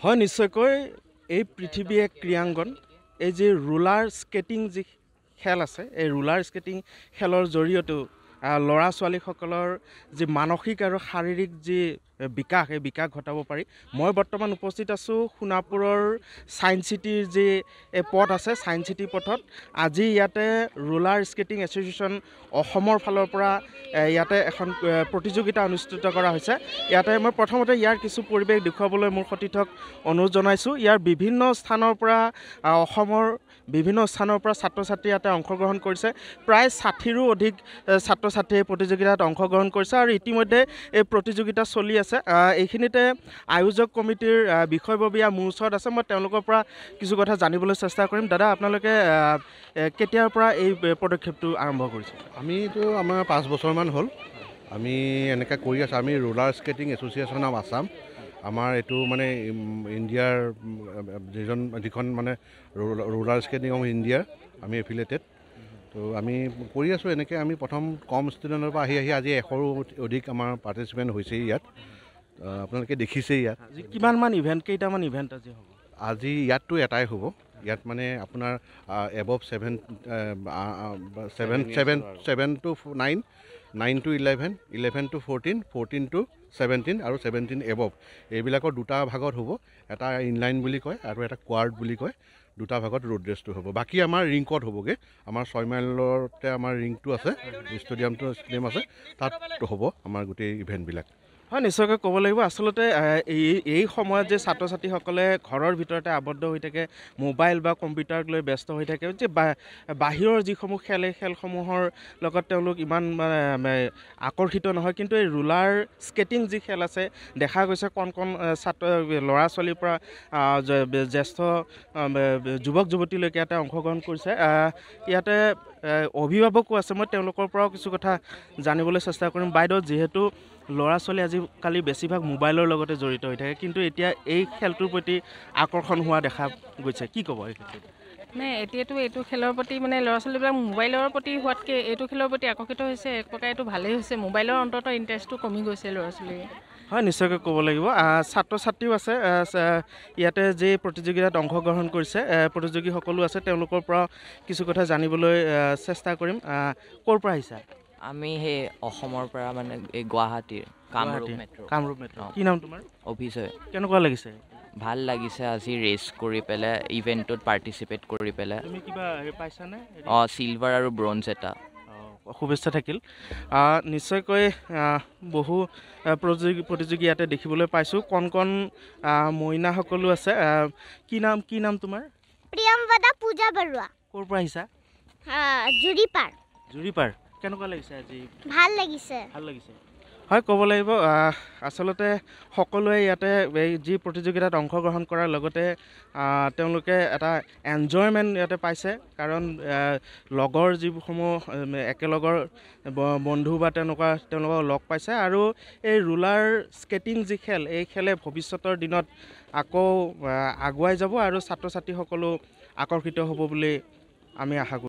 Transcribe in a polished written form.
হয় নিশ্চয়কৈ এই পৃথিৱী এক ক্ৰীড়াংগন এই যে ৰোলাৰ স্কেটিং যি খেল আছে এই ৰোলাৰ স্কেটিং খেলৰ জৰিয়তেও ল'ৰা ছোৱালীসকলৰ যি মানসিক আৰু শাৰীৰিক যি বিকাশ এই বিকাশ ঘটাব পাৰি। মই বৰ্তমান উপস্থিত আছোঁ সোণাপুৰৰ ছায়েন্স চিটিৰ যি পথ আছে ছায়েন্স চিটি পথত। আজি ইয়াতে ৰোলাৰ স্কেটিং এছ'চিয়েশ্যন অসমৰ ফালৰ পৰা ইয়াতে এখন প্ৰতিযোগিতা অনুষ্ঠিত কৰা হৈছে। ইয়াতে মই প্ৰথমতে ইয়াৰ কিছু পৰিৱেশ দেখুৱাবলৈ মোৰ সতীৰ্থক অনুৰোধ জনাইছোঁ। ইয়াৰ বিভিন্ন স্থানৰ পৰা অসমৰ বিভিন্ন স্থানৰ পৰা ছাত্ৰ ছাত্ৰী ইয়াতে অংশগ্ৰহণ কৰিছে। প্ৰায় 60ৰো অধিক ছাত্ৰ ছাত্ৰীয়ে প্ৰতিযোগিতাত অংশগ্ৰহণ কৰিছে আৰু ইতিমধ্যে এই প্ৰতিযোগিতা চলি আছে। এইখিনিতে আয়োজক কমিটিৰ বিষয়ববীয়া মোৰ ওচৰত আছে। মই তেওঁলোকৰ পৰা কিছু কথা জানিবলৈ চেষ্টা কৰিম। দাদা, আপোনালোকে কেতিয়াৰ পৰা এই পদক্ষেপটো আৰম্ভ কৰিছে? আমিতো আমাৰ 5 বছৰমান হ'ল আমি এনেকৈ কৰি আছোঁ। আমি roller skating association of Assam, আমাৰ এইটো মানে ইণ্ডিয়াৰ যিখন মানে ৰোলাৰ স্কেটিং অফ ইণ্ডিয়াৰ আমি এফিলেটেড। তো আমি কৰি আছোঁ এনেকৈ। আমি প্ৰথম কম ষ্টুডেণ্টৰ পৰা আহি আজি 100ৰো অধিক আমাৰ পাৰ্টিচিপেণ্ট হৈছে ইয়াত। আপোনালোকে দেখিছেই ইয়াত কিমানমান ইভেণ্ট, কেইটামান ইভেণ্ট আজি হ'ব? আজি ইয়াততো এটাই হ'ব। ইয়াত মানে আপোনাৰ above 7 to 9, 9 to 11, 11 to 14, 14 to 17 আৰু 17 এবভ এইবিলাকৰ দুটা ভাগত হ'ব। এটা ইনলাইন বুলি কয় আৰু এটা কোৱাৰ্ড বুলি কয়। দুটা ভাগত ৰোড ৰেচটো হ'ব। বাকী আমাৰ ৰিংকত হ'বগৈ। আমাৰ 6 মাইলতে আমাৰ ৰিংটো আছে, ষ্টেডিয়াম আছে, তাত হ'ব আমাৰ গোটেই ইভেণ্টবিলাক। হয়, নিশ্চয়কৈ ক'ব লাগিব। আচলতে এই সময়ত যে ছাত্ৰ ছাত্ৰীসকলে ঘৰৰ ভিতৰতে আবদ্ধ হৈ থাকে, মোবাইল বা কম্পিউটাৰক লৈ ব্যস্ত হৈ থাকে, যে বাহিৰৰ যিসমূহ খেল এই খেলসমূহৰ লগত তেওঁলোক ইমান আকৰ্ষিত নহয়। কিন্তু এই ৰোলাৰ স্কেটিং যি খেল আছে, দেখা গৈছে কণ ল'ৰা ছোৱালীৰ পৰা জ্যেষ্ঠ যুৱক যুৱতীলৈকে ইয়াতে অংশগ্ৰহণ কৰিছে। ইয়াতে অভিভাৱকো আছে। মই তেওঁলোকৰ পৰাও কিছু কথা জানিবলৈ চেষ্টা কৰিম। বাইদেউ, যিহেতু ল'ৰা ছোৱালী আজিকালি বেছিভাগ মোবাইলৰ লগতে জড়িত হৈ থাকে, কিন্তু এতিয়া এই খেলটোৰ প্ৰতি আকৰ্ষণ হোৱা দেখা গৈছে, কি ক'ব এই ক্ষেত্ৰত? এতিয়াতো এইটো খেলৰ প্ৰতি ল'ৰা ছোৱালীবিলাক মোবাইলৰ প্ৰতি হোৱাতকৈ এইটো খেলৰ প্ৰতি আকৰ্ষিত হৈছে। এক প্ৰকাৰে এইটো ভালেই হৈছে। মোবাইলৰ অন্ততঃ ইণ্টাৰেষ্টটো কমি গৈছে ল'ৰা ছোৱালীৰ। হয়, নিশ্চয়কৈ ক'ব লাগিব। ছাত্ৰ ছাত্ৰীও আছে ইয়াতে যি প্ৰতিযোগিতাত অংশগ্ৰহণ কৰিছে, প্ৰতিযোগীসকলো আছে। তেওঁলোকৰ পৰা কিছু কথা জানিবলৈ চেষ্টা কৰিম। ক'ৰ পৰা আহিছা? আমি সেই অসমৰ পৰা এই গুৱাহাটীৰ কামৰূপ মেট্ৰ'। কি নাম তোমাৰ? অভিজয়। কেনেকুৱা লাগিছে? ভাল লাগিছে আজি ৰেচ কৰি পেলাই, ইভেণ্টটোত পাৰ্টিচিপেট কৰি পেলাই। তুমি কিবা পাইছানে? চিলভাৰ আৰু ব্ৰঞ্জ এটা। শুভেচ্ছা থাকিল। নিশ্চয়কৈ বহু প্ৰতিযোগী ইয়াতে দেখিবলৈ পাইছোঁ। কণ মইনাসকলো আছে। কি নাম তোমাৰ? প্ৰিয়ম্বদা পূজা বৰুৱা। ক'ৰ পৰা আহিছা? জুৰিপাৰ। কেনেকুৱা লাগিছে আজি? ভাল লাগিছে। হয়, ক'ব লাগিব। আচলতে সকলোৱে ইয়াতে এই যি প্ৰতিযোগিতাত অংশগ্ৰহণ কৰাৰ লগতে তেওঁলোকে এটা এনজয়মেণ্ট ইয়াতে পাইছে। কাৰণ লগৰ যিসমূহ একেলগৰ বন্ধু বা তেওঁলোকক লগ পাইছে। আৰু এই ৰোলাৰ স্কেটিং যি খেল, এই খেলে ভৱিষ্যতৰ দিনত আকৌ আগুৱাই যাব আৰু ছাত্ৰ ছাত্ৰীসকলো আকৰ্ষিত হ'ব বুলি আমি আশা কৰোঁ।